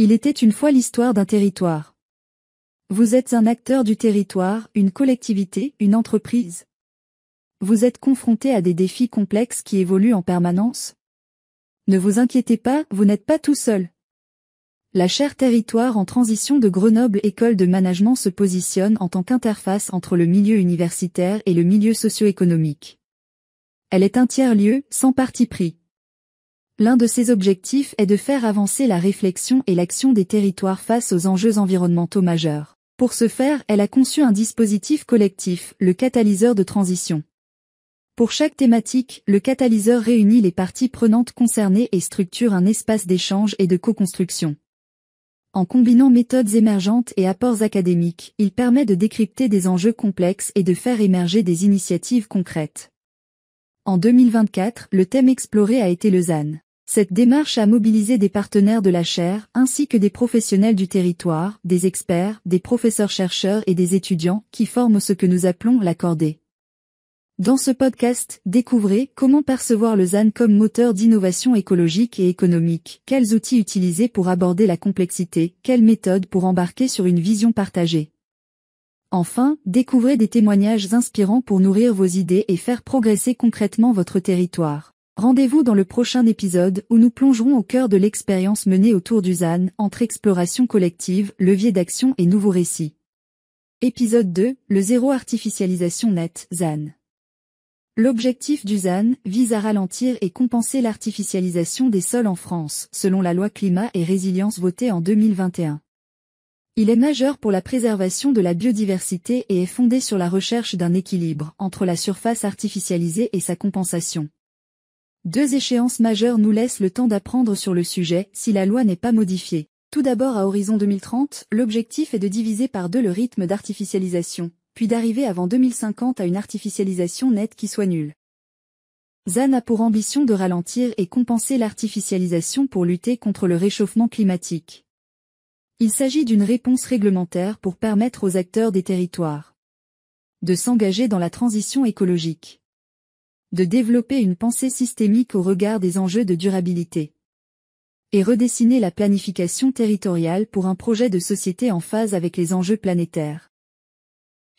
Il était une fois l'histoire d'un territoire. Vous êtes un acteur du territoire, une collectivité, une entreprise. Vous êtes confronté à des défis complexes qui évoluent en permanence. Ne vous inquiétez pas, vous n'êtes pas tout seul. La chaire Territoire en transition de Grenoble École de Management se positionne en tant qu'interface entre le milieu universitaire et le milieu socio-économique. Elle est un tiers-lieu, sans parti pris. L'un de ses objectifs est de faire avancer la réflexion et l'action des territoires face aux enjeux environnementaux majeurs. Pour ce faire, elle a conçu un dispositif collectif, le catalyseur de transition. Pour chaque thématique, le catalyseur réunit les parties prenantes concernées et structure un espace d'échange et de co-construction. En combinant méthodes émergentes et apports académiques, il permet de décrypter des enjeux complexes et de faire émerger des initiatives concrètes. En 2024, le thème exploré a été le ZAN. Cette démarche a mobilisé des partenaires de la chaire, ainsi que des professionnels du territoire, des experts, des professeurs-chercheurs et des étudiants, qui forment ce que nous appelons la cordée. Dans ce podcast, découvrez comment percevoir le ZAN comme moteur d'innovation écologique et économique, quels outils utiliser pour aborder la complexité, quelles méthodes pour embarquer sur une vision partagée. Enfin, découvrez des témoignages inspirants pour nourrir vos idées et faire progresser concrètement votre territoire. Rendez-vous dans le prochain épisode où nous plongerons au cœur de l'expérience menée autour du ZAN, entre exploration collective, levier d'action et nouveaux récits. Épisode 2, le zéro artificialisation nette, ZAN. L'objectif du ZAN vise à ralentir et compenser l'artificialisation des sols en France, selon la loi climat et résilience votée en 2021. Il est majeur pour la préservation de la biodiversité et est fondé sur la recherche d'un équilibre entre la surface artificialisée et sa compensation. Deux échéances majeures nous laissent le temps d'apprendre sur le sujet si la loi n'est pas modifiée. Tout d'abord à horizon 2030, l'objectif est de diviser par 2 le rythme d'artificialisation, puis d'arriver avant 2050 à une artificialisation nette qui soit nulle. ZAN a pour ambition de ralentir et compenser l'artificialisation pour lutter contre le réchauffement climatique. Il s'agit d'une réponse réglementaire pour permettre aux acteurs des territoires de s'engager dans la transition écologique, de développer une pensée systémique au regard des enjeux de durabilité, et redessiner la planification territoriale pour un projet de société en phase avec les enjeux planétaires.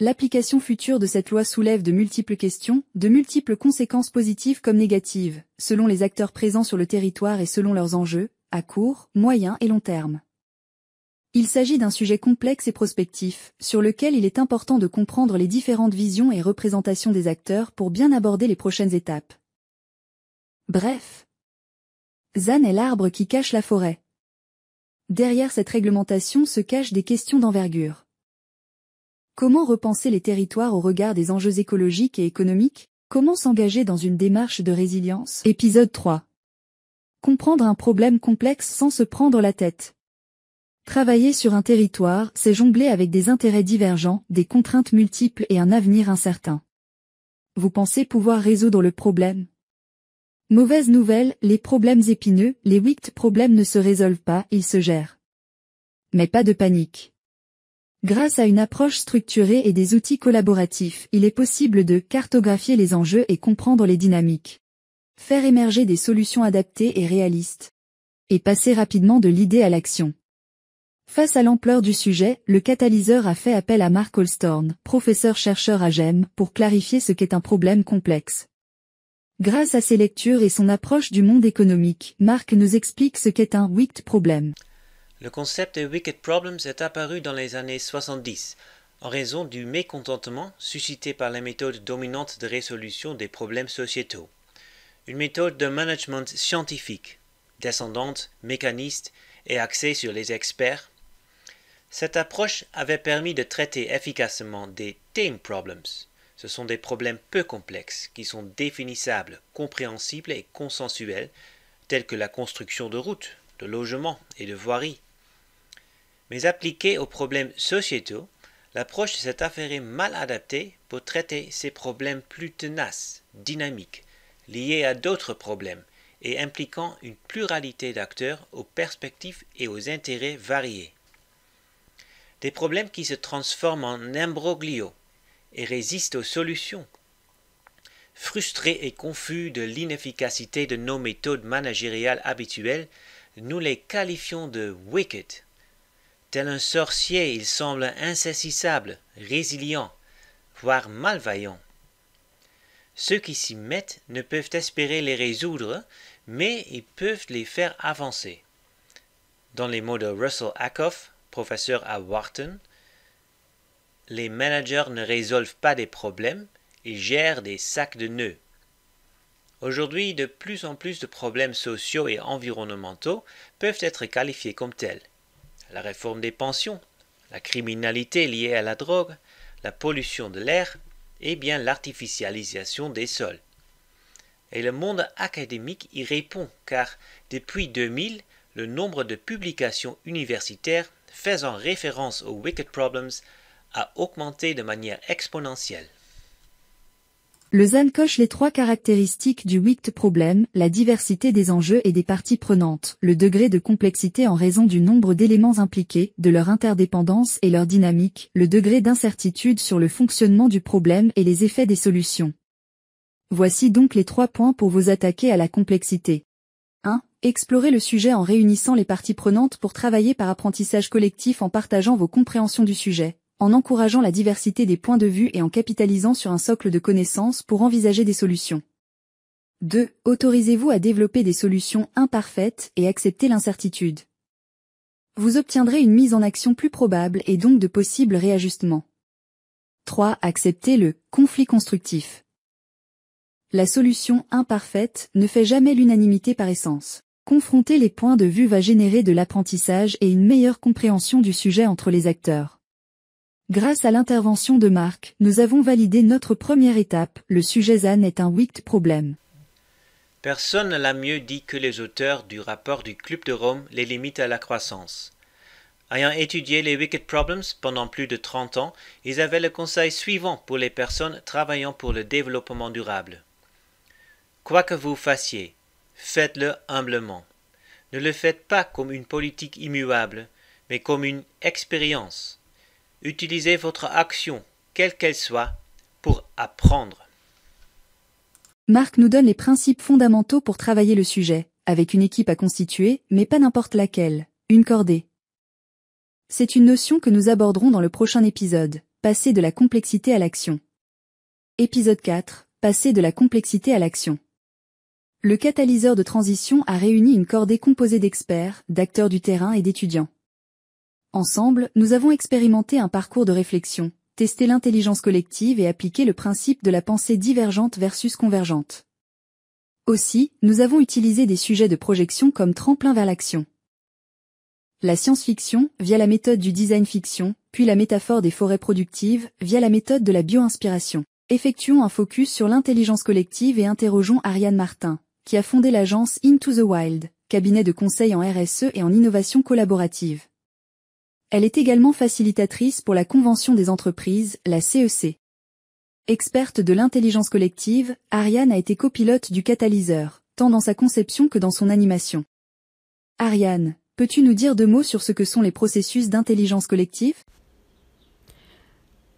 L'application future de cette loi soulève de multiples questions, de multiples conséquences positives comme négatives, selon les acteurs présents sur le territoire et selon leurs enjeux, à court, moyen et long terme. Il s'agit d'un sujet complexe et prospectif, sur lequel il est important de comprendre les différentes visions et représentations des acteurs pour bien aborder les prochaines étapes. Bref, ZAN est l'arbre qui cache la forêt. Derrière cette réglementation se cachent des questions d'envergure. Comment repenser les territoires au regard des enjeux écologiques et économiques? Comment s'engager dans une démarche de résilience? Épisode 3. Comprendre un problème complexe sans se prendre la tête. Travailler sur un territoire, c'est jongler avec des intérêts divergents, des contraintes multiples et un avenir incertain. Vous pensez pouvoir résoudre le problème? Mauvaise nouvelle, les problèmes épineux, les wicked problèmes ne se résolvent pas, ils se gèrent. Mais pas de panique. Grâce à une approche structurée et des outils collaboratifs, il est possible de cartographier les enjeux et comprendre les dynamiques. Faire émerger des solutions adaptées et réalistes. Et passer rapidement de l'idée à l'action. Face à l'ampleur du sujet, le catalyseur a fait appel à Mark Holstorn, professeur-chercheur à GEM, pour clarifier ce qu'est un problème complexe. Grâce à ses lectures et son approche du monde économique, Mark nous explique ce qu'est un wicked problem. Le concept de wicked problems est apparu dans les années 70, en raison du mécontentement suscité par la méthode dominante de résolution des problèmes sociétaux. Une méthode de management scientifique, descendante, mécaniste et axée sur les experts. Cette approche avait permis de traiter efficacement des tame problems. Ce sont des problèmes peu complexes qui sont définissables, compréhensibles et consensuels, tels que la construction de routes, de logements et de voiries. Mais appliquée aux problèmes sociétaux, l'approche s'est avérée mal adaptée pour traiter ces problèmes plus tenaces, dynamiques, liés à d'autres problèmes et impliquant une pluralité d'acteurs aux perspectives et aux intérêts variés. Des problèmes qui se transforment en imbroglio et résistent aux solutions. Frustrés et confus de l'inefficacité de nos méthodes managériales habituelles, nous les qualifions de wicked. Tel un sorcier, ils semblent insaisissables, résilients, voire malveillants. Ceux qui s'y mettent ne peuvent espérer les résoudre, mais ils peuvent les faire avancer. Dans les mots de Russell Ackoff, professeur à Wharton, les managers ne résolvent pas des problèmes, ils gèrent des sacs de nœuds. Aujourd'hui, de plus en plus de problèmes sociaux et environnementaux peuvent être qualifiés comme tels. La réforme des pensions, la criminalité liée à la drogue, la pollution de l'air et bien l'artificialisation des sols. Et le monde académique y répond car depuis 2000, le nombre de publications universitaires faisant référence aux Wicked Problems a augmenté de manière exponentielle. Le ZAN coche les 3 caractéristiques du Wicked Problem, la diversité des enjeux et des parties prenantes, le degré de complexité en raison du nombre d'éléments impliqués, de leur interdépendance et leur dynamique, le degré d'incertitude sur le fonctionnement du problème et les effets des solutions. Voici donc les 3 points pour vous attaquer à la complexité. 1. Explorez le sujet en réunissant les parties prenantes pour travailler par apprentissage collectif en partageant vos compréhensions du sujet, en encourageant la diversité des points de vue et en capitalisant sur un socle de connaissances pour envisager des solutions. 2. Autorisez-vous à développer des solutions imparfaites et accepter l'incertitude. Vous obtiendrez une mise en action plus probable et donc de possibles réajustements. 3. Acceptez le conflit constructif. La solution imparfaite ne fait jamais l'unanimité par essence. Confronter les points de vue va générer de l'apprentissage et une meilleure compréhension du sujet entre les acteurs. Grâce à l'intervention de Marc, nous avons validé notre première étape, le sujet ZAN est un Wicked Problem. Personne ne l'a mieux dit que les auteurs du rapport du Club de Rome, Les limites à la croissance. Ayant étudié les Wicked Problems pendant plus de 30 ans, ils avaient le conseil suivant pour les personnes travaillant pour le développement durable. Quoi que vous fassiez, faites-le humblement. Ne le faites pas comme une politique immuable, mais comme une expérience. Utilisez votre action, quelle qu'elle soit, pour apprendre. Marc nous donne les principes fondamentaux pour travailler le sujet, avec une équipe à constituer, mais pas n'importe laquelle, une cordée. C'est une notion que nous aborderons dans le prochain épisode, passer de la complexité à l'action. Épisode 4, passer de la complexité à l'action. Le catalyseur de transition a réuni une cordée composée d'experts, d'acteurs du terrain et d'étudiants. Ensemble, nous avons expérimenté un parcours de réflexion, testé l'intelligence collective et appliqué le principe de la pensée divergente versus convergente. Aussi, nous avons utilisé des sujets de projection comme tremplin vers l'action. La science-fiction, via la méthode du design fiction, puis la métaphore des forêts productives, via la méthode de la bio-inspiration. Effectuons un focus sur l'intelligence collective et interrogeons Ariane Martin, qui a fondé l'agence Into the Wild, cabinet de conseil en RSE et en innovation collaborative. Elle est également facilitatrice pour la Convention des entreprises, la CEC. Experte de l'intelligence collective, Ariane a été copilote du catalyseur, tant dans sa conception que dans son animation. Ariane, peux-tu nous dire 2 mots sur ce que sont les processus d'intelligence collective ?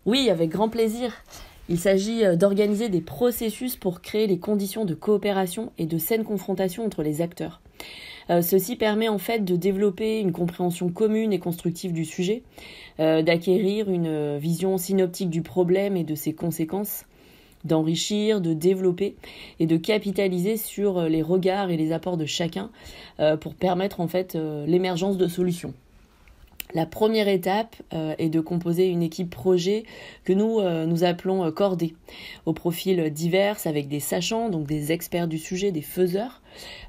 Oui, avec grand plaisir. Il s'agit d'organiser des processus pour créer les conditions de coopération et de saine confrontation entre les acteurs. Ceci permet en fait de développer une compréhension commune et constructive du sujet, d'acquérir une vision synoptique du problème et de ses conséquences, d'enrichir, de développer et de capitaliser sur les regards et les apports de chacun pour permettre en fait l'émergence de solutions. La première étape est de composer une équipe projet que nous appelons cordée, aux profils divers avec des sachants, donc des experts du sujet, des faiseurs,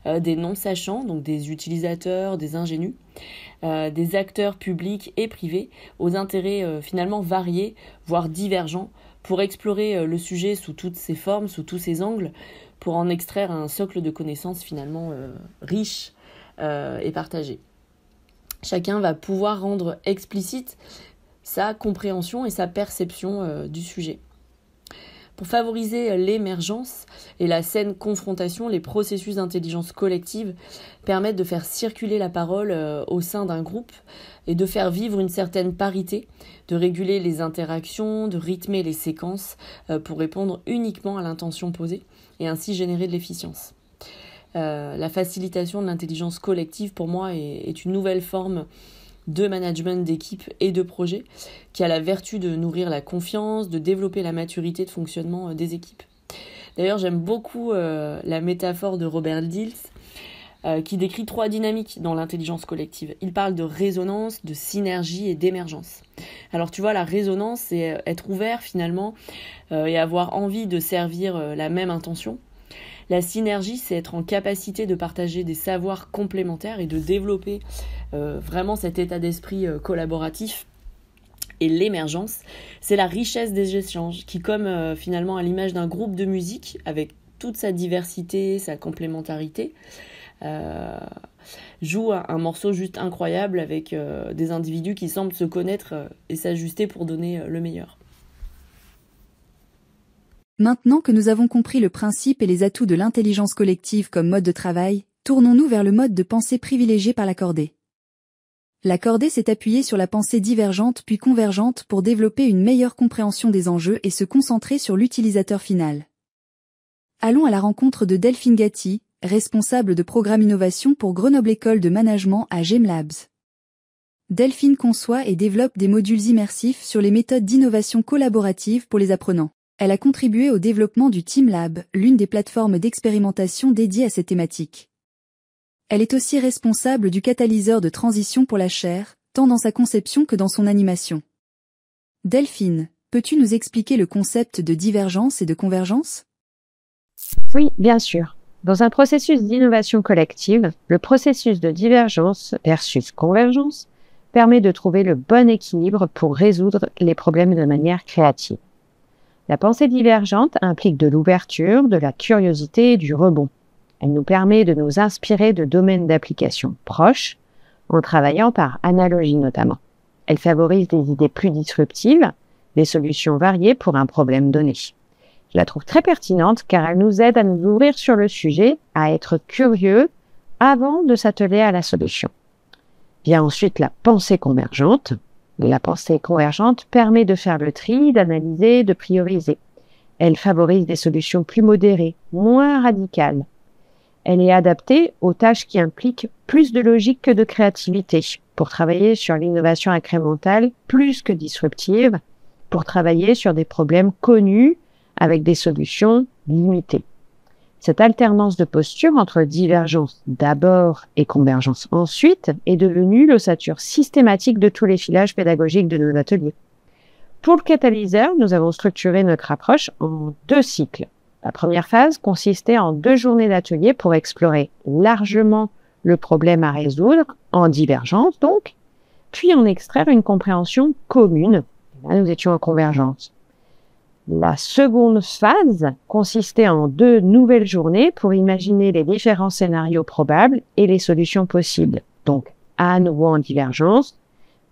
des non-sachants, donc des utilisateurs, des ingénus, des acteurs publics et privés, aux intérêts finalement variés, voire divergents, pour explorer le sujet sous toutes ses formes, sous tous ses angles, pour en extraire un socle de connaissances finalement riche et partagé. Chacun va pouvoir rendre explicite sa compréhension et sa perception du sujet. Pour favoriser l'émergence et la saine confrontation, les processus d'intelligence collective permettent de faire circuler la parole au sein d'un groupe et de faire vivre une certaine parité, de réguler les interactions, de rythmer les séquences pour répondre uniquement à l'intention posée et ainsi générer de l'efficience. La facilitation de l'intelligence collective, pour moi, est une nouvelle forme de management d'équipe et de projet qui a la vertu de nourrir la confiance, de développer la maturité de fonctionnement des équipes. D'ailleurs, j'aime beaucoup la métaphore de Robert Dills qui décrit 3 dynamiques dans l'intelligence collective. Il parle de résonance, de synergie et d'émergence. Alors tu vois, la résonance, c'est être ouvert finalement et avoir envie de servir la même intention. La synergie, c'est être en capacité de partager des savoirs complémentaires et de développer vraiment cet état d'esprit collaboratif. Et l'émergence, c'est la richesse des échanges qui, comme finalement à l'image d'un groupe de musique, avec toute sa diversité, sa complémentarité, joue un morceau juste incroyable avec des individus qui semblent se connaître et s'ajuster pour donner le meilleur. Maintenant que nous avons compris le principe et les atouts de l'intelligence collective comme mode de travail, tournons-nous vers le mode de pensée privilégié par l'accordé. L'accordé s'est appuyé sur la pensée divergente puis convergente pour développer une meilleure compréhension des enjeux et se concentrer sur l'utilisateur final. Allons à la rencontre de Delphine Gatti, responsable de programme innovation pour Grenoble École de Management à GEM-Labs. Delphine conçoit et développe des modules immersifs sur les méthodes d'innovation collaborative pour les apprenants. Elle a contribué au développement du TeamLab, l'une des plateformes d'expérimentation dédiées à cette thématique. Elle est aussi responsable du catalyseur de transition pour la chaire, tant dans sa conception que dans son animation. Delphine, peux-tu nous expliquer le concept de divergence et de convergence ? Oui, bien sûr. Dans un processus d'innovation collective, le processus de divergence versus convergence permet de trouver le bon équilibre pour résoudre les problèmes de manière créative. La pensée divergente implique de l'ouverture, de la curiosité et du rebond. Elle nous permet de nous inspirer de domaines d'application proches, en travaillant par analogie notamment. Elle favorise des idées plus disruptives, des solutions variées pour un problème donné. Je la trouve très pertinente car elle nous aide à nous ouvrir sur le sujet, à être curieux avant de s'atteler à la solution. Vient ensuite la pensée convergente. La pensée convergente permet de faire le tri, d'analyser, de prioriser. Elle favorise des solutions plus modérées, moins radicales. Elle est adaptée aux tâches qui impliquent plus de logique que de créativité, pour travailler sur l'innovation incrémentale plus que disruptive, pour travailler sur des problèmes connus avec des solutions limitées. Cette alternance de posture entre divergence d'abord et convergence ensuite est devenue l'ossature systématique de tous les filages pédagogiques de nos ateliers. Pour le catalyseur, nous avons structuré notre approche en 2 cycles. La première phase consistait en 2 journées d'atelier pour explorer largement le problème à résoudre, en divergence donc, puis en extraire une compréhension commune. Là, nous étions en convergence. La seconde phase consistait en 2 nouvelles journées pour imaginer les différents scénarios probables et les solutions possibles. Donc, à nouveau en divergence,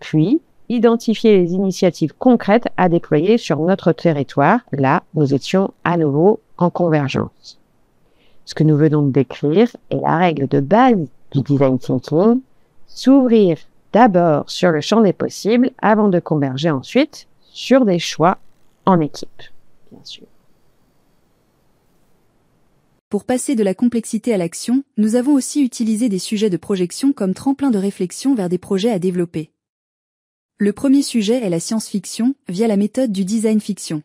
puis identifier les initiatives concrètes à déployer sur notre territoire. Là, nous étions à nouveau en convergence. Ce que nous venons de décrire est la règle de base du design thinking, s'ouvrir d'abord sur le champ des possibles avant de converger ensuite sur des choix en équipe, bien sûr. Pour passer de la complexité à l'action, nous avons aussi utilisé des sujets de projection comme tremplin de réflexion vers des projets à développer. Le premier sujet est la science-fiction, via la méthode du design fiction.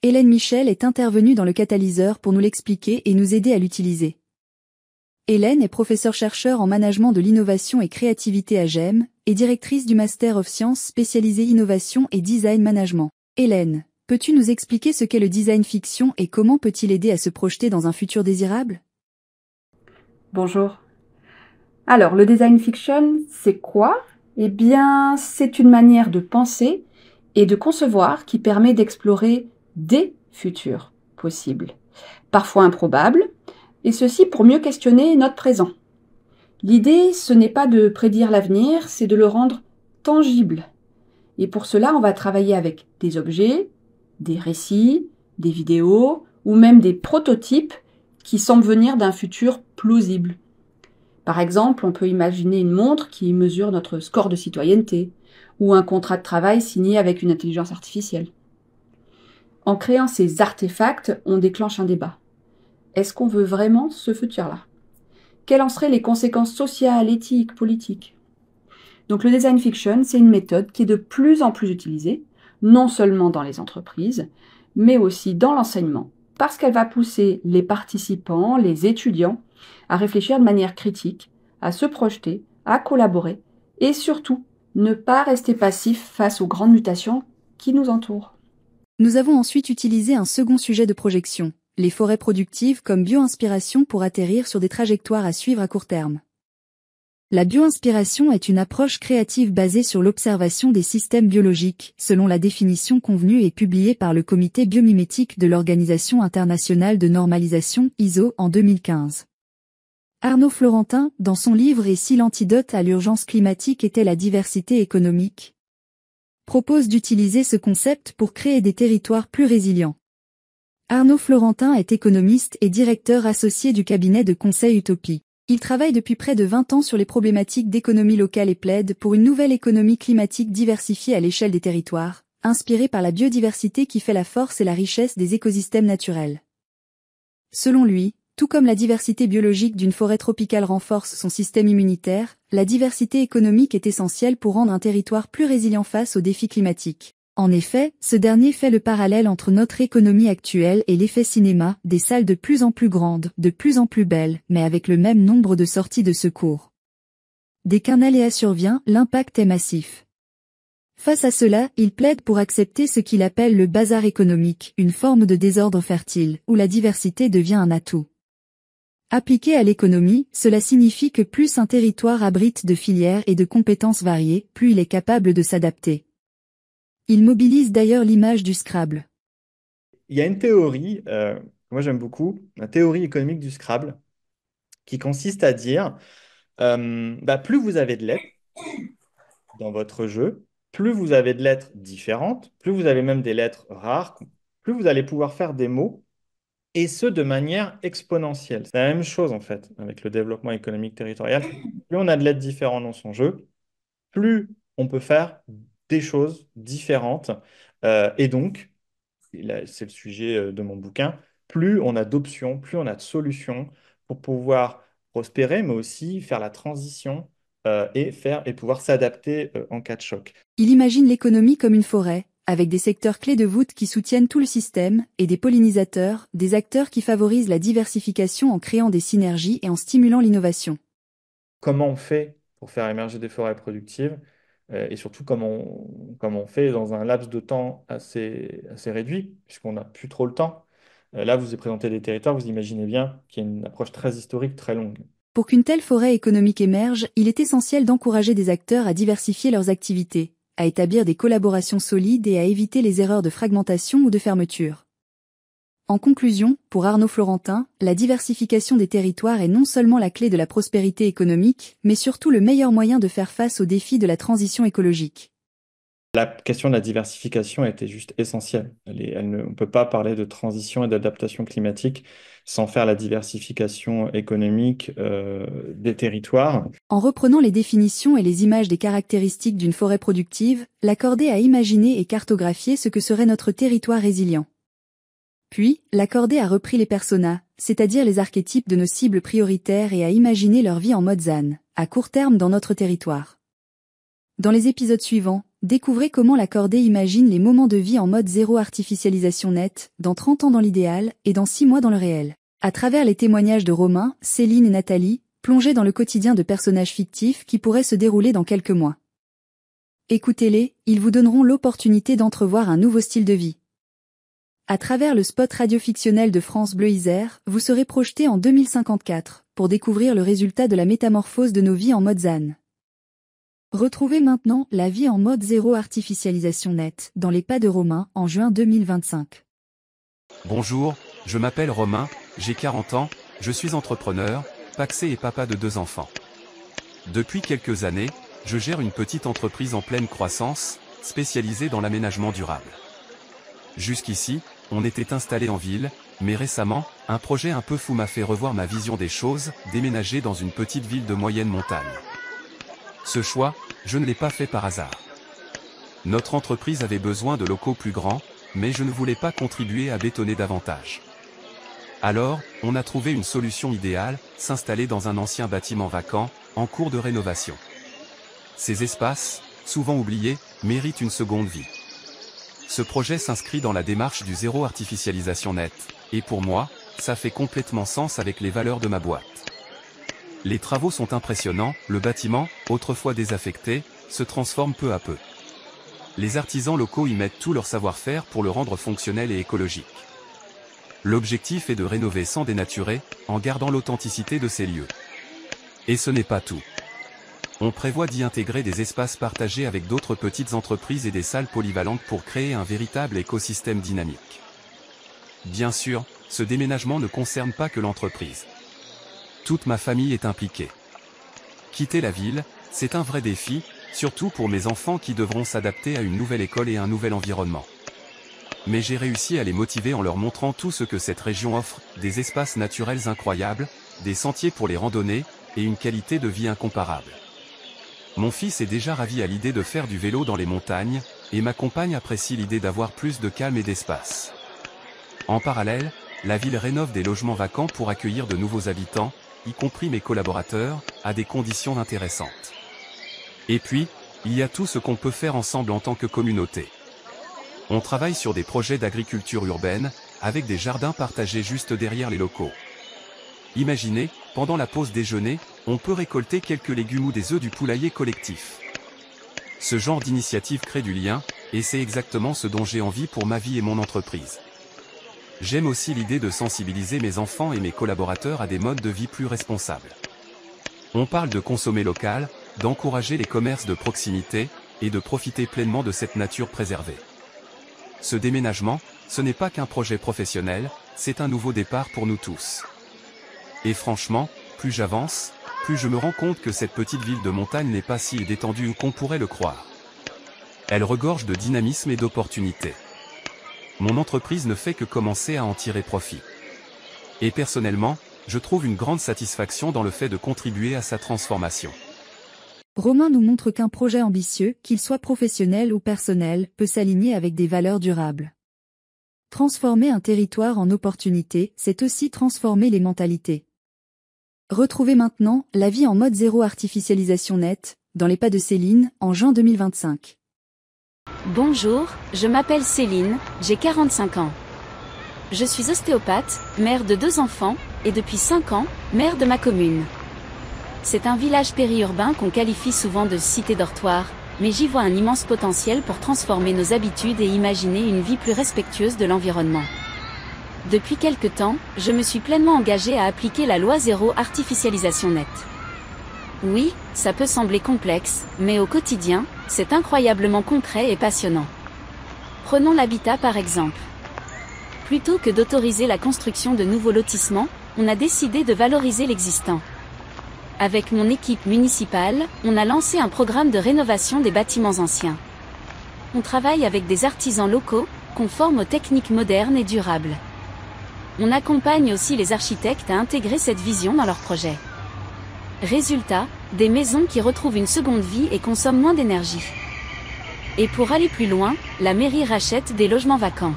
Hélène Michel est intervenue dans le catalyseur pour nous l'expliquer et nous aider à l'utiliser. Hélène est professeure-chercheur en management de l'innovation et créativité à GEM, et directrice du Master of Science spécialisé innovation et design management. Hélène, peux-tu nous expliquer ce qu'est le design fiction et comment peut-il aider à se projeter dans un futur désirable ? Bonjour. Alors, le design fiction, c'est quoi ? Eh bien, c'est une manière de penser et de concevoir qui permet d'explorer des futurs possibles, parfois improbables, et ceci pour mieux questionner notre présent. L'idée, ce n'est pas de prédire l'avenir, c'est de le rendre tangible. Et pour cela, on va travailler avec des objets, des récits, des vidéos ou même des prototypes qui semblent venir d'un futur plausible. Par exemple, on peut imaginer une montre qui mesure notre score de citoyenneté ou un contrat de travail signé avec une intelligence artificielle. En créant ces artefacts, on déclenche un débat. Est-ce qu'on veut vraiment ce futur-là ? quelles en seraient les conséquences sociales, éthiques, politiques? Donc le design fiction, c'est une méthode qui est de plus en plus utilisée, non seulement dans les entreprises, mais aussi dans l'enseignement, parce qu'elle va pousser les participants, les étudiants, à réfléchir de manière critique, à se projeter, à collaborer, et surtout, ne pas rester passif face aux grandes mutations qui nous entourent. Nous avons ensuite utilisé un second sujet de projection, les forêts productives comme bio-inspiration pour atterrir sur des trajectoires à suivre à court terme. La bio-inspiration est une approche créative basée sur l'observation des systèmes biologiques, selon la définition convenue et publiée par le Comité biomimétique de l'Organisation internationale de normalisation ISO en 2015. Arnaud Florentin, dans son livre « Et si l'antidote à l'urgence climatique était la diversité économique ?», propose d'utiliser ce concept pour créer des territoires plus résilients. Arnaud Florentin est économiste et directeur associé du cabinet de conseil Utopie. Il travaille depuis près de 20 ans sur les problématiques d'économie locale et plaide pour une nouvelle économie climatique diversifiée à l'échelle des territoires, inspirée par la biodiversité qui fait la force et la richesse des écosystèmes naturels. Selon lui, tout comme la diversité biologique d'une forêt tropicale renforce son système immunitaire, la diversité économique est essentielle pour rendre un territoire plus résilient face aux défis climatiques. En effet, ce dernier fait le parallèle entre notre économie actuelle et l'effet cinéma, des salles de plus en plus grandes, de plus en plus belles, mais avec le même nombre de sorties de secours. Dès qu'un aléa survient, l'impact est massif. Face à cela, il plaide pour accepter ce qu'il appelle le bazar économique, une forme de désordre fertile, où la diversité devient un atout. Appliqué à l'économie, cela signifie que plus un territoire abrite de filières et de compétences variées, plus il est capable de s'adapter. Il mobilise d'ailleurs l'image du Scrabble. Il y a une théorie, moi j'aime beaucoup, la théorie économique du Scrabble, qui consiste à dire, plus vous avez de lettres dans votre jeu, plus vous avez de lettres différentes, plus vous avez même des lettres rares, plus vous allez pouvoir faire des mots, et ce de manière exponentielle. C'est la même chose en fait avec le développement économique territorial. Plus on a de lettres différentes dans son jeu, plus on peut faire des choses différentes. Et donc, c'est le sujet de mon bouquin, plus on a d'options, plus on a de solutions pour pouvoir prospérer, mais aussi faire la transition et pouvoir s'adapter en cas de choc. Il imagine l'économie comme une forêt, avec des secteurs clés de voûte qui soutiennent tout le système, et des pollinisateurs, des acteurs qui favorisent la diversification en créant des synergies et en stimulant l'innovation. Comment on fait pour faire émerger des forêts productives et surtout comment on fait dans un laps de temps assez réduit, puisqu'on n'a plus trop le temps. Là, vous avez présenté des territoires, vous imaginez bien qu'il y a une approche très historique, très longue. Pour qu'une telle forêt économique émerge, il est essentiel d'encourager des acteurs à diversifier leurs activités, à établir des collaborations solides et à éviter les erreurs de fragmentation ou de fermeture. En conclusion, pour Arnaud Florentin, la diversification des territoires est non seulement la clé de la prospérité économique, mais surtout le meilleur moyen de faire face aux défis de la transition écologique. La question de la diversification était juste essentielle. On ne peut pas parler de transition et d'adaptation climatique sans faire la diversification économique des territoires. En reprenant les définitions et les images des caractéristiques d'une forêt productive, l'accordé a imaginé et cartographié ce que serait notre territoire résilient. Puis, l'accordé a repris les personas, c'est-à-dire les archétypes de nos cibles prioritaires et a imaginé leur vie en mode ZAN, à court terme dans notre territoire. Dans les épisodes suivants, découvrez comment l'accordé imagine les moments de vie en mode zéro artificialisation nette, dans 30 ans dans l'idéal et dans 6 mois dans le réel. À travers les témoignages de Romain, Céline et Nathalie, plongez dans le quotidien de personnages fictifs qui pourraient se dérouler dans quelques mois. Écoutez-les, ils vous donneront l'opportunité d'entrevoir un nouveau style de vie. À travers le spot radiofictionnel de France Bleu Isère, vous serez projeté en 2054, pour découvrir le résultat de la métamorphose de nos vies en mode ZAN. Retrouvez maintenant la vie en mode zéro artificialisation nette, dans les pas de Romain, en juin 2025. Bonjour, je m'appelle Romain, j'ai 40 ans, je suis entrepreneur, pacsé et papa de 2 enfants. Depuis quelques années, je gère une petite entreprise en pleine croissance, spécialisée dans l'aménagement durable. Jusqu'ici, on était installé en ville, mais récemment, un projet un peu fou m'a fait revoir ma vision des choses, déménager dans une petite ville de moyenne montagne. Ce choix, je ne l'ai pas fait par hasard. Notre entreprise avait besoin de locaux plus grands, mais je ne voulais pas contribuer à bétonner davantage. Alors, on a trouvé une solution idéale, s'installer dans un ancien bâtiment vacant, en cours de rénovation. Ces espaces, souvent oubliés, méritent une seconde vie. Ce projet s'inscrit dans la démarche du zéro artificialisation nette, et pour moi, ça fait complètement sens avec les valeurs de ma boîte. Les travaux sont impressionnants, le bâtiment, autrefois désaffecté, se transforme peu à peu. Les artisans locaux y mettent tout leur savoir-faire pour le rendre fonctionnel et écologique. L'objectif est de rénover sans dénaturer, en gardant l'authenticité de ces lieux. Et ce n'est pas tout. On prévoit d'y intégrer des espaces partagés avec d'autres petites entreprises et des salles polyvalentes pour créer un véritable écosystème dynamique. Bien sûr, ce déménagement ne concerne pas que l'entreprise. Toute ma famille est impliquée. Quitter la ville, c'est un vrai défi, surtout pour mes enfants qui devront s'adapter à une nouvelle école et un nouvel environnement. Mais j'ai réussi à les motiver en leur montrant tout ce que cette région offre, des espaces naturels incroyables, des sentiers pour les randonnées, et une qualité de vie incomparable. Mon fils est déjà ravi à l'idée de faire du vélo dans les montagnes, et ma compagne apprécie l'idée d'avoir plus de calme et d'espace. En parallèle, la ville rénove des logements vacants pour accueillir de nouveaux habitants, y compris mes collaborateurs, à des conditions intéressantes. Et puis, il y a tout ce qu'on peut faire ensemble en tant que communauté. On travaille sur des projets d'agriculture urbaine, avec des jardins partagés juste derrière les locaux. Imaginez, pendant la pause déjeuner, on peut récolter quelques légumes ou des œufs du poulailler collectif. Ce genre d'initiative crée du lien, et c'est exactement ce dont j'ai envie pour ma vie et mon entreprise. J'aime aussi l'idée de sensibiliser mes enfants et mes collaborateurs à des modes de vie plus responsables. On parle de consommer local, d'encourager les commerces de proximité, et de profiter pleinement de cette nature préservée. Ce déménagement, ce n'est pas qu'un projet professionnel, c'est un nouveau départ pour nous tous. Et franchement, plus j'avance, plus je me rends compte que cette petite ville de montagne n'est pas si détendue qu'on pourrait le croire. Elle regorge de dynamisme et d'opportunités. Mon entreprise ne fait que commencer à en tirer profit. Et personnellement, je trouve une grande satisfaction dans le fait de contribuer à sa transformation. Romain nous montre qu'un projet ambitieux, qu'il soit professionnel ou personnel, peut s'aligner avec des valeurs durables. Transformer un territoire en opportunité, c'est aussi transformer les mentalités. Retrouvez maintenant la vie en mode zéro artificialisation nette, dans les pas de Céline, en juin 2025. Bonjour, je m'appelle Céline, j'ai 45 ans. Je suis ostéopathe, mère de 2 enfants, et depuis 5 ans, maire de ma commune. C'est un village périurbain qu'on qualifie souvent de cité-dortoir, mais j'y vois un immense potentiel pour transformer nos habitudes et imaginer une vie plus respectueuse de l'environnement. Depuis quelque temps, je me suis pleinement engagée à appliquer la loi zéro artificialisation nette. Oui, ça peut sembler complexe, mais au quotidien, c'est incroyablement concret et passionnant. Prenons l'habitat par exemple. Plutôt que d'autoriser la construction de nouveaux lotissements, on a décidé de valoriser l'existant. Avec mon équipe municipale, on a lancé un programme de rénovation des bâtiments anciens. On travaille avec des artisans locaux, conformes aux techniques modernes et durables. On accompagne aussi les architectes à intégrer cette vision dans leurs projets. Résultat, des maisons qui retrouvent une seconde vie et consomment moins d'énergie. Et pour aller plus loin, la mairie rachète des logements vacants.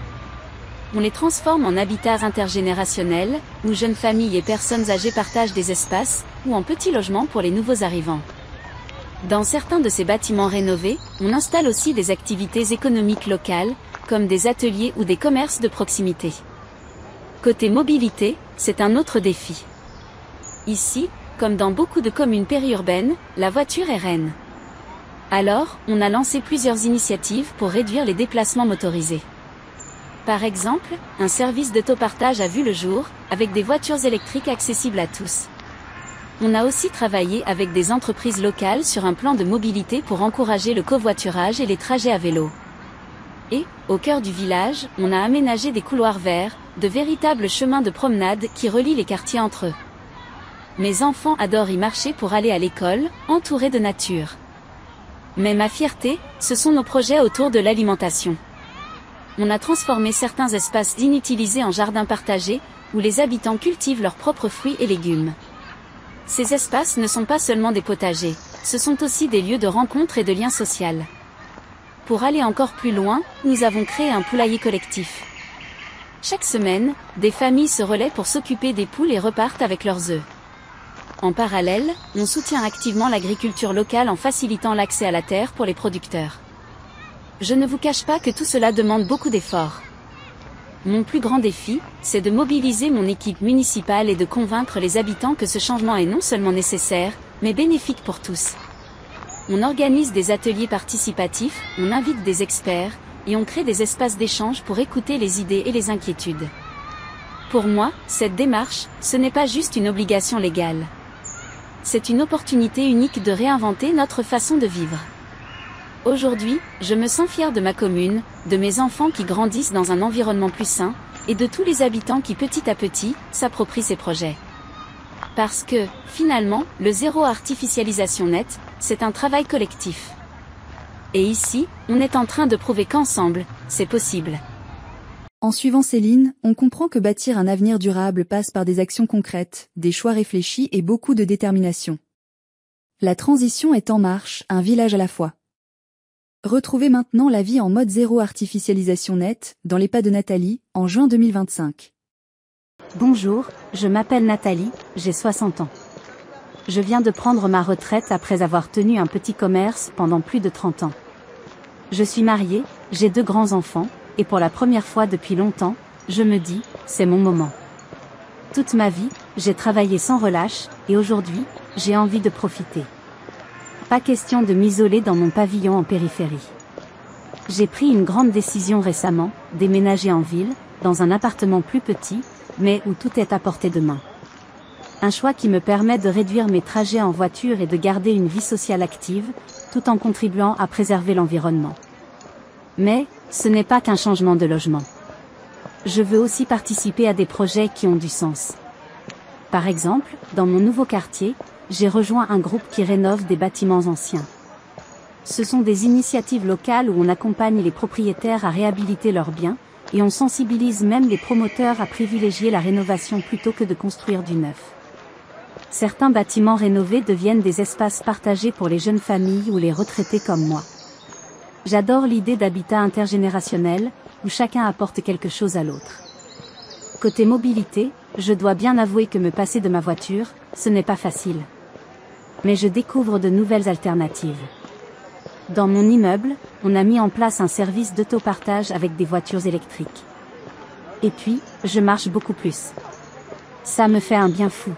On les transforme en habitats intergénérationnels, où jeunes familles et personnes âgées partagent des espaces, ou en petits logements pour les nouveaux arrivants. Dans certains de ces bâtiments rénovés, on installe aussi des activités économiques locales, comme des ateliers ou des commerces de proximité. Côté mobilité, c'est un autre défi. Ici, comme dans beaucoup de communes périurbaines, la voiture est reine. Alors, on a lancé plusieurs initiatives pour réduire les déplacements motorisés. Par exemple, un service d'autopartage a vu le jour, avec des voitures électriques accessibles à tous. On a aussi travaillé avec des entreprises locales sur un plan de mobilité pour encourager le covoiturage et les trajets à vélo. Et, au cœur du village, on a aménagé des couloirs verts, de véritables chemins de promenade qui relient les quartiers entre eux. Mes enfants adorent y marcher pour aller à l'école, entourés de nature. Mais ma fierté, ce sont nos projets autour de l'alimentation. On a transformé certains espaces inutilisés en jardins partagés, où les habitants cultivent leurs propres fruits et légumes. Ces espaces ne sont pas seulement des potagers, ce sont aussi des lieux de rencontre et de lien social. Pour aller encore plus loin, nous avons créé un poulailler collectif. Chaque semaine, des familles se relaient pour s'occuper des poules et repartent avec leurs œufs. En parallèle, on soutient activement l'agriculture locale en facilitant l'accès à la terre pour les producteurs. Je ne vous cache pas que tout cela demande beaucoup d'efforts. Mon plus grand défi, c'est de mobiliser mon équipe municipale et de convaincre les habitants que ce changement est non seulement nécessaire, mais bénéfique pour tous. On organise des ateliers participatifs, on invite des experts, et on crée des espaces d'échange pour écouter les idées et les inquiétudes. Pour moi, cette démarche, ce n'est pas juste une obligation légale. C'est une opportunité unique de réinventer notre façon de vivre. Aujourd'hui, je me sens fière de ma commune, de mes enfants qui grandissent dans un environnement plus sain, et de tous les habitants qui petit à petit, s'approprient ces projets. Parce que, finalement, le zéro artificialisation nette, c'est un travail collectif. Et ici, on est en train de prouver qu'ensemble, c'est possible. En suivant Céline, on comprend que bâtir un avenir durable passe par des actions concrètes, des choix réfléchis et beaucoup de détermination. La transition est en marche, un village à la fois. Retrouvez maintenant la vie en mode zéro artificialisation nette, dans les pas de Nathalie, en juin 2025. Bonjour, je m'appelle Nathalie, j'ai 60 ans. Je viens de prendre ma retraite après avoir tenu un petit commerce pendant plus de 30 ans. Je suis mariée, j'ai 2 grands-enfants, et pour la première fois depuis longtemps, je me dis, c'est mon moment. Toute ma vie, j'ai travaillé sans relâche, et aujourd'hui, j'ai envie de profiter. Pas question de m'isoler dans mon pavillon en périphérie. J'ai pris une grande décision récemment, déménager en ville, dans un appartement plus petit, mais où tout est à portée de main. Un choix qui me permet de réduire mes trajets en voiture et de garder une vie sociale active, tout en contribuant à préserver l'environnement. Mais, ce n'est pas qu'un changement de logement. Je veux aussi participer à des projets qui ont du sens. Par exemple, dans mon nouveau quartier, j'ai rejoint un groupe qui rénove des bâtiments anciens. Ce sont des initiatives locales où on accompagne les propriétaires à réhabiliter leurs biens, et on sensibilise même les promoteurs à privilégier la rénovation plutôt que de construire du neuf. Certains bâtiments rénovés deviennent des espaces partagés pour les jeunes familles ou les retraités comme moi. J'adore l'idée d'habitat intergénérationnel, où chacun apporte quelque chose à l'autre. Côté mobilité, je dois bien avouer que me passer de ma voiture, ce n'est pas facile. Mais je découvre de nouvelles alternatives. Dans mon immeuble, on a mis en place un service d'autopartage avec des voitures électriques. Et puis, je marche beaucoup plus. Ça me fait un bien fou.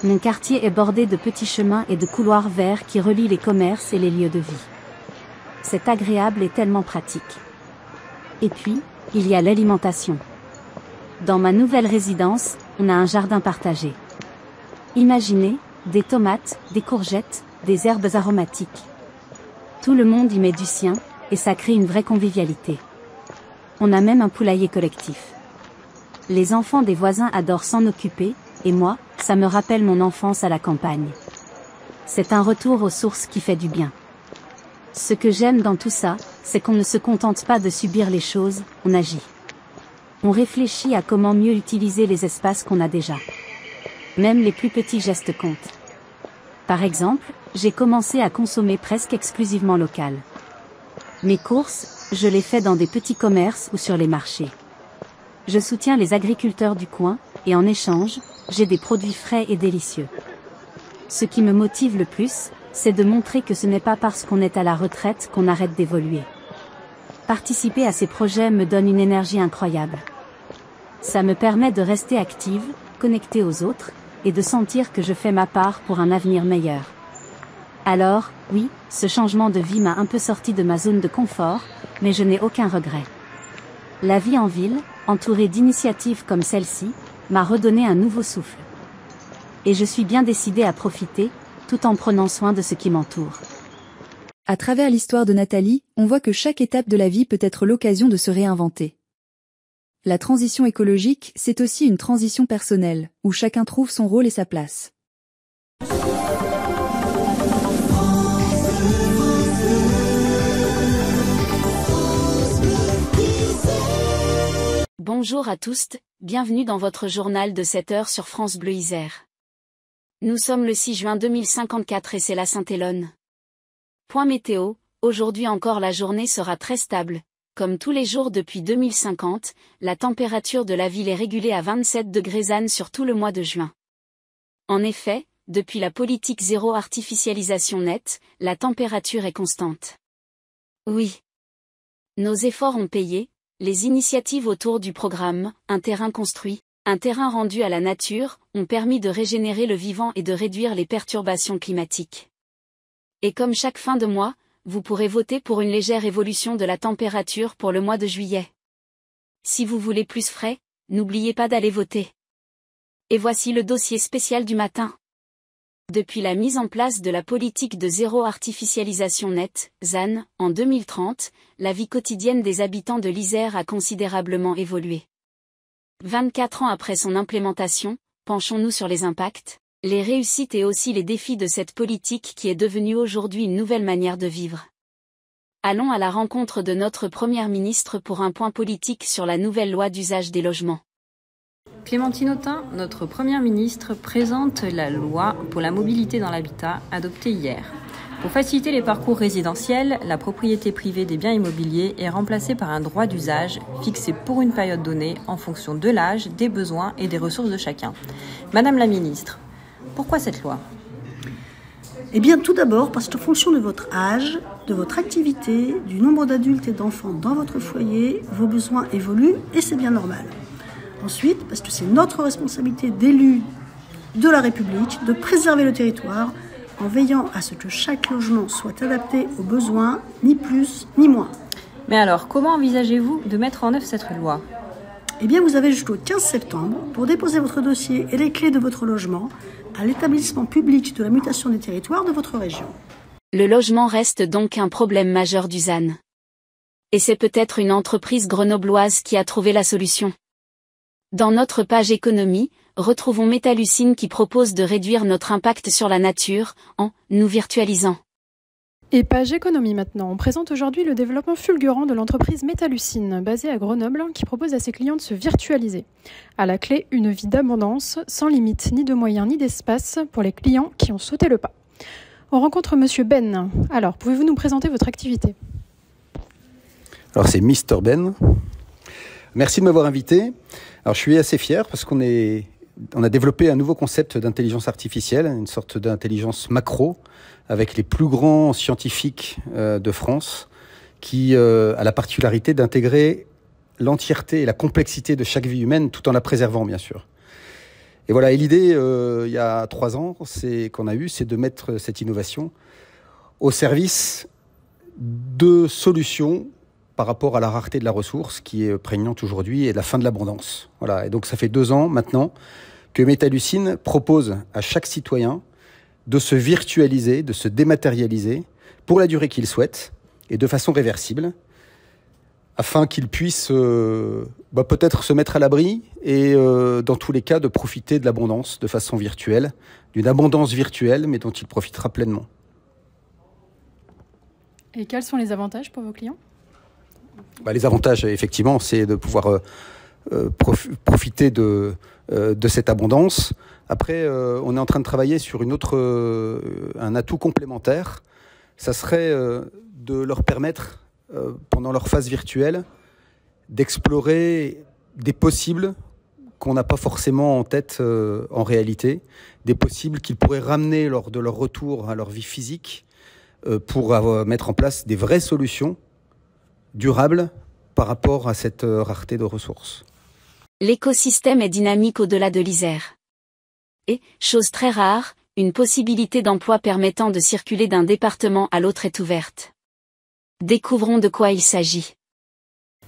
Mon quartier est bordé de petits chemins et de couloirs verts qui relient les commerces et les lieux de vie. C'est agréable et tellement pratique. Et puis, il y a l'alimentation. Dans ma nouvelle résidence, on a un jardin partagé. Imaginez, des tomates, des courgettes, des herbes aromatiques. Tout le monde y met du sien, et ça crée une vraie convivialité. On a même un poulailler collectif. Les enfants des voisins adorent s'en occuper, et moi, ça me rappelle mon enfance à la campagne. C'est un retour aux sources qui fait du bien. Ce que j'aime dans tout ça, c'est qu'on ne se contente pas de subir les choses, on agit. On réfléchit à comment mieux utiliser les espaces qu'on a déjà. Même les plus petits gestes comptent. Par exemple, j'ai commencé à consommer presque exclusivement local. Mes courses, je les fais dans des petits commerces ou sur les marchés. Je soutiens les agriculteurs du coin, et en échange, j'ai des produits frais et délicieux. Ce qui me motive le plus, c'est de montrer que ce n'est pas parce qu'on est à la retraite qu'on arrête d'évoluer. Participer à ces projets me donne une énergie incroyable. Ça me permet de rester active, connectée aux autres, et de sentir que je fais ma part pour un avenir meilleur. Alors, oui, ce changement de vie m'a un peu sorti de ma zone de confort, mais je n'ai aucun regret. La vie en ville, entourée d'initiatives comme celle-ci, m'a redonné un nouveau souffle. Et je suis bien décidée à profiter, tout en prenant soin de ce qui m'entoure. À travers l'histoire de Nathalie, on voit que chaque étape de la vie peut être l'occasion de se réinventer. La transition écologique, c'est aussi une transition personnelle, où chacun trouve son rôle et sa place. Bonjour à tous, bienvenue dans votre journal de 7 heures sur France Bleu Isère. Nous sommes le 6 juin 2054 et c'est la Saint-Élone. Point météo, aujourd'hui encore la journée sera très stable, Comme tous les jours depuis 2050, la température de la ville est régulée à 27 degrés ZAN sur tout le mois de juin. En effet, depuis la politique zéro artificialisation nette, la température est constante. Oui. Nos efforts ont payé, les initiatives autour du programme « Un terrain construit, un terrain rendu à la nature » ont permis de régénérer le vivant et de réduire les perturbations climatiques. Et comme chaque fin de mois, vous pourrez voter pour une légère évolution de la température pour le mois de juillet. Si vous voulez plus frais, n'oubliez pas d'aller voter. Et voici le dossier spécial du matin. Depuis la mise en place de la politique de zéro artificialisation nette, ZAN, en 2030, la vie quotidienne des habitants de l'Isère a considérablement évolué. 24 ans après son implémentation, penchons-nous sur les impacts, les réussites et aussi les défis de cette politique qui est devenue aujourd'hui une nouvelle manière de vivre. Allons à la rencontre de notre Première ministre pour un point politique sur la nouvelle loi d'usage des logements. Clémentine Autain, notre Première ministre, présente la loi pour la mobilité dans l'habitat adoptée hier. Pour faciliter les parcours résidentiels, la propriété privée des biens immobiliers est remplacée par un droit d'usage fixé pour une période donnée en fonction de l'âge, des besoins et des ressources de chacun. Madame la ministre, pourquoi cette loi ? Eh bien, tout d'abord, parce qu'en fonction de votre âge, de votre activité, du nombre d'adultes et d'enfants dans votre foyer, vos besoins évoluent et c'est bien normal. Ensuite, parce que c'est notre responsabilité d'élus de la République de préserver le territoire en veillant à ce que chaque logement soit adapté aux besoins, ni plus ni moins. Mais alors, comment envisagez-vous de mettre en œuvre cette loi ? Eh bien, vous avez jusqu'au 15 septembre pour déposer votre dossier et les clés de votre logement à l'établissement public de la mutation des territoires de votre région. Le logement reste donc un problème majeur du ZAN. Et c'est peut-être une entreprise grenobloise qui a trouvé la solution. Dans notre page économie, retrouvons Métallucine qui propose de réduire notre impact sur la nature en nous virtualisant. Et page économie maintenant. On présente aujourd'hui le développement fulgurant de l'entreprise Métallucine, basée à Grenoble, qui propose à ses clients de se virtualiser. À la clé, une vie d'abondance, sans limite ni de moyens ni d'espace pour les clients qui ont sauté le pas. On rencontre Monsieur Ben. Alors, pouvez-vous nous présenter votre activité ? Alors, c'est Mr Ben. Merci de m'avoir invité. Alors, je suis assez fier parce qu'on a développé un nouveau concept d'intelligence artificielle, une sorte d'intelligence macro, avec les plus grands scientifiques de France, qui a la particularité d'intégrer l'entièreté et la complexité de chaque vie humaine, tout en la préservant, bien sûr. Et voilà, et l'idée, il y a 3 ans, c'est de mettre cette innovation au service de solutions par rapport à la rareté de la ressource qui est prégnante aujourd'hui et de la fin de l'abondance. Voilà, et donc ça fait 2 ans maintenant que Métallucine propose à chaque citoyen de se virtualiser, de se dématérialiser pour la durée qu'il souhaite et de façon réversible, afin qu'il puisse peut-être se mettre à l'abri et dans tous les cas de profiter de l'abondance de façon virtuelle, d'une abondance virtuelle mais dont il profitera pleinement. Et quels sont les avantages pour vos clients ? Les avantages, effectivement, c'est de pouvoir profiter de cette abondance. Après, on est en train de travailler sur un atout complémentaire. Ça serait de leur permettre, pendant leur phase virtuelle, d'explorer des possibles qu'on n'a pas forcément en tête en réalité, des possibles qu'ils pourraient ramener lors de leur retour à leur vie physique pour mettre en place des vraies solutions durables par rapport à cette rareté de ressources. L'écosystème est dynamique au-delà de l'Isère. Et, chose très rare, une possibilité d'emploi permettant de circuler d'un département à l'autre est ouverte. Découvrons de quoi il s'agit.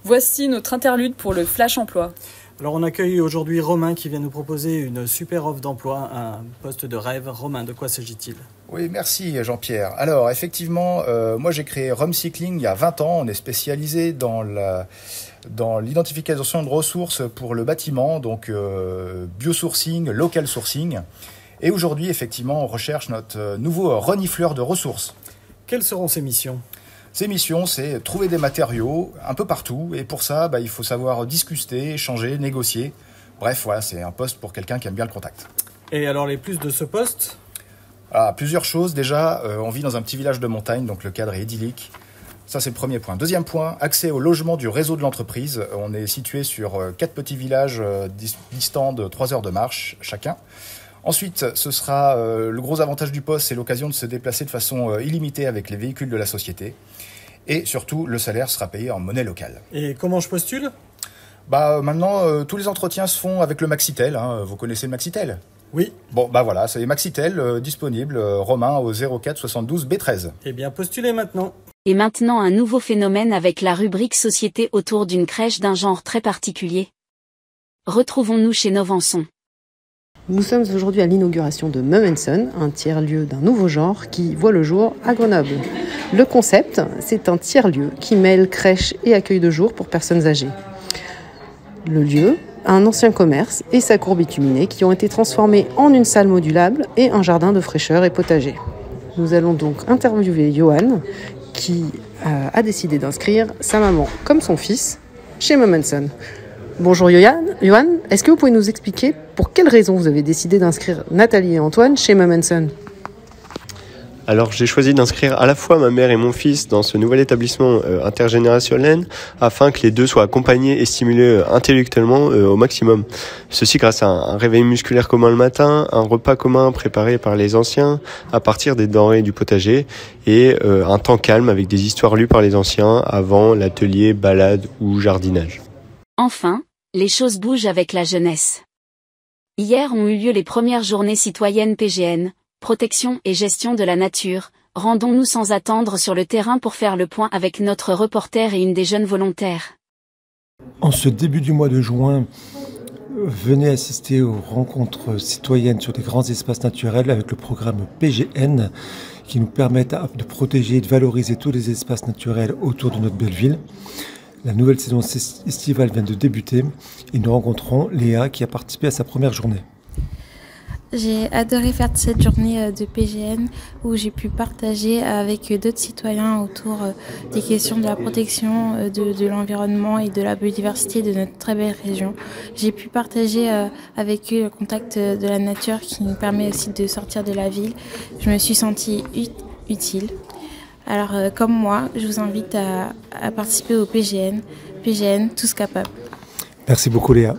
Voici notre interlude pour le Flash Emploi. Alors on accueille aujourd'hui Romain qui vient nous proposer une super offre d'emploi, un poste de rêve. Romain, de quoi s'agit-il ? Oui, merci Jean-Pierre. Alors effectivement, moi j'ai créé Rumcycling il y a 20 ans. On est spécialisé dans l'identification de ressources pour le bâtiment, donc biosourcing, local sourcing. Et aujourd'hui, effectivement, on recherche notre nouveau renifleur de ressources. Quelles seront ces missions ? Ces missions, c'est trouver des matériaux un peu partout. Et pour ça, il faut savoir discuter, échanger, négocier. Bref, voilà, c'est un poste pour quelqu'un qui aime bien le contact. Et alors, les plus de ce poste ? Plusieurs choses. Déjà, on vit dans un petit village de montagne, donc le cadre est idyllique. Ça, c'est le premier point. Deuxième point, accès au logement du réseau de l'entreprise. On est situé sur 4 petits villages distants de 3 heures de marche chacun. Ensuite, ce sera le gros avantage du poste, c'est l'occasion de se déplacer de façon illimitée avec les véhicules de la société. Et surtout, le salaire sera payé en monnaie locale. Et comment je postule ? Maintenant, tous les entretiens se font avec le Maxitel. Vous connaissez le Maxitel ? Oui. Bon, voilà, c'est Maxitel disponible, Romain au 04 72 B13. Eh bien, postulez maintenant. Et maintenant un nouveau phénomène avec la rubrique Société autour d'une crèche d'un genre très particulier. Retrouvons-nous chez Novançon. Nous sommes aujourd'hui à l'inauguration de Mum & Son, un tiers-lieu d'un nouveau genre qui voit le jour à Grenoble. Le concept, c'est un tiers-lieu qui mêle crèche et accueil de jour pour personnes âgées. Le lieu a un ancien commerce et sa cour bituminée qui ont été transformés en une salle modulable et un jardin de fraîcheur et potager. Nous allons donc interviewer Johan qui a décidé d'inscrire sa maman comme son fils chez Mum & Son. Bonjour Johan, est-ce que vous pouvez nous expliquer pour quelles raisons vous avez décidé d'inscrire Nathalie et Antoine chez Mum & Son ? Alors j'ai choisi d'inscrire à la fois ma mère et mon fils dans ce nouvel établissement intergénérationnel afin que les deux soient accompagnés et stimulés intellectuellement au maximum. Ceci grâce à un réveil musculaire commun le matin, un repas commun préparé par les anciens à partir des denrées du potager et un temps calme avec des histoires lues par les anciens avant l'atelier, balade ou jardinage. Enfin, les choses bougent avec la jeunesse. Hier ont eu lieu les premières journées citoyennes PGN, protection et gestion de la nature. Rendons-nous sans attendre sur le terrain pour faire le point avec notre reporter et une des jeunes volontaires. En ce début du mois de juin, venez assister aux rencontres citoyennes sur des grands espaces naturels avec le programme PGN qui nous permettent de protéger et de valoriser tous les espaces naturels autour de notre belle ville. La nouvelle saison estivale vient de débuter et nous rencontrons Léa qui a participé à sa première journée. J'ai adoré faire cette journée de PGN où j'ai pu partager avec d'autres citoyens autour des questions de la protection de l'environnement et de la biodiversité de notre très belle région. J'ai pu partager avec eux le contact de la nature qui nous permet aussi de sortir de la ville. Je me suis sentie utile. Alors comme moi, je vous invite à participer au PGN. PGN, tous capables. Merci beaucoup Léa.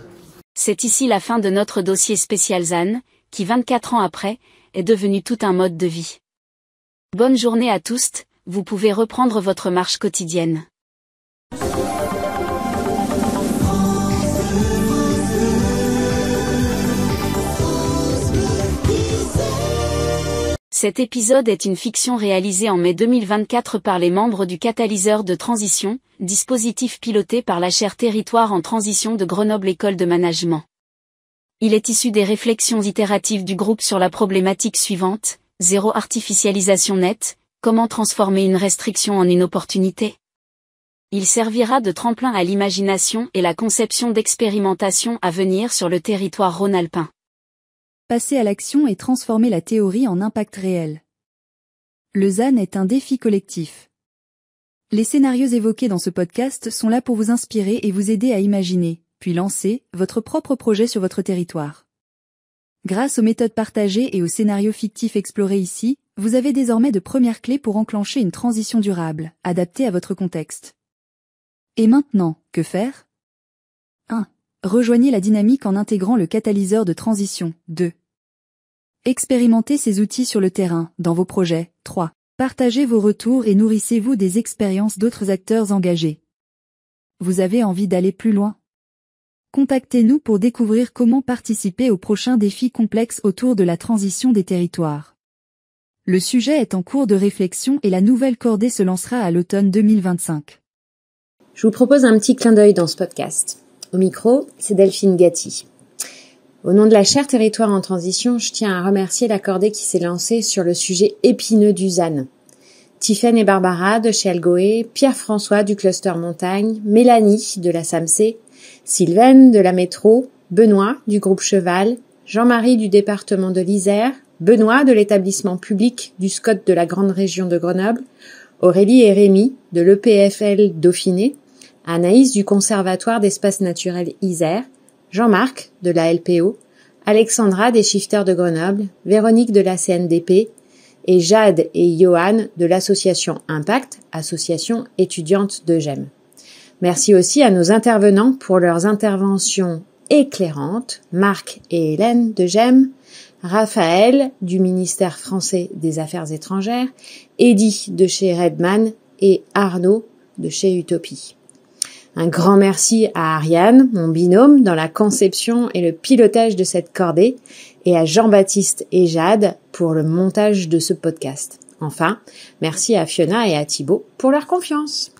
C'est ici la fin de notre dossier spécial ZAN, qui 24 ans après, est devenu tout un mode de vie. Bonne journée à tous, vous pouvez reprendre votre marche quotidienne. Cet épisode est une fiction réalisée en mai 2024 par les membres du Catalyseur de Transition, dispositif piloté par la chaire Territoire en Transition de Grenoble École de Management. Il est issu des réflexions itératives du groupe sur la problématique suivante, zéro artificialisation nette, comment transformer une restriction en une opportunité ? Il servira de tremplin à l'imagination et la conception d'expérimentations à venir sur le territoire rhône-alpin. Passer à l'action et transformer la théorie en impact réel. Le ZAN est un défi collectif. Les scénarios évoqués dans ce podcast sont là pour vous inspirer et vous aider à imaginer, puis lancer, votre propre projet sur votre territoire. Grâce aux méthodes partagées et aux scénarios fictifs explorés ici, vous avez désormais de premières clés pour enclencher une transition durable, adaptée à votre contexte. Et maintenant, que faire ? 1. Rejoignez la dynamique en intégrant le catalyseur de transition. 2. Expérimentez ces outils sur le terrain, dans vos projets. 3. Partagez vos retours et nourrissez-vous des expériences d'autres acteurs engagés. Vous avez envie d'aller plus loin ? Contactez-nous pour découvrir comment participer aux prochains défis complexes autour de la transition des territoires. Le sujet est en cours de réflexion et la nouvelle cordée se lancera à l'automne 2025. Je vous propose un petit clin d'œil dans ce podcast. Au micro, c'est Delphine Gatti. Au nom de la chaire Territoire en Transition, je tiens à remercier la cordée qui s'est lancée sur le sujet épineux du ZAN. Tiffaine et Barbara de chez Algoé, Pierre-François du Cluster Montagne, Mélanie de la SAMC, Sylvaine de la Métro, Benoît du groupe Cheval, Jean-Marie du département de l'Isère, Benoît de l'établissement public du SCOT de la Grande Région de Grenoble, Aurélie et Rémi de l'EPFL Dauphiné, Anaïs du Conservatoire d'Espaces Naturels Isère, Jean-Marc de la LPO, Alexandra des Shifters de Grenoble, Véronique de la CNDP, et Jade et Johan de l'association Impact, association étudiante de GEM. Merci aussi à nos intervenants pour leurs interventions éclairantes, Marc et Hélène de GEM, Raphaël du ministère français des Affaires étrangères, Eddy de chez Redman et Arnaud de chez Utopie. Un grand merci à Ariane, mon binôme, dans la conception et le pilotage de cette cordée, et à Jean-Baptiste et Jade pour le montage de ce podcast. Enfin, merci à Fiona et à Thibaut pour leur confiance.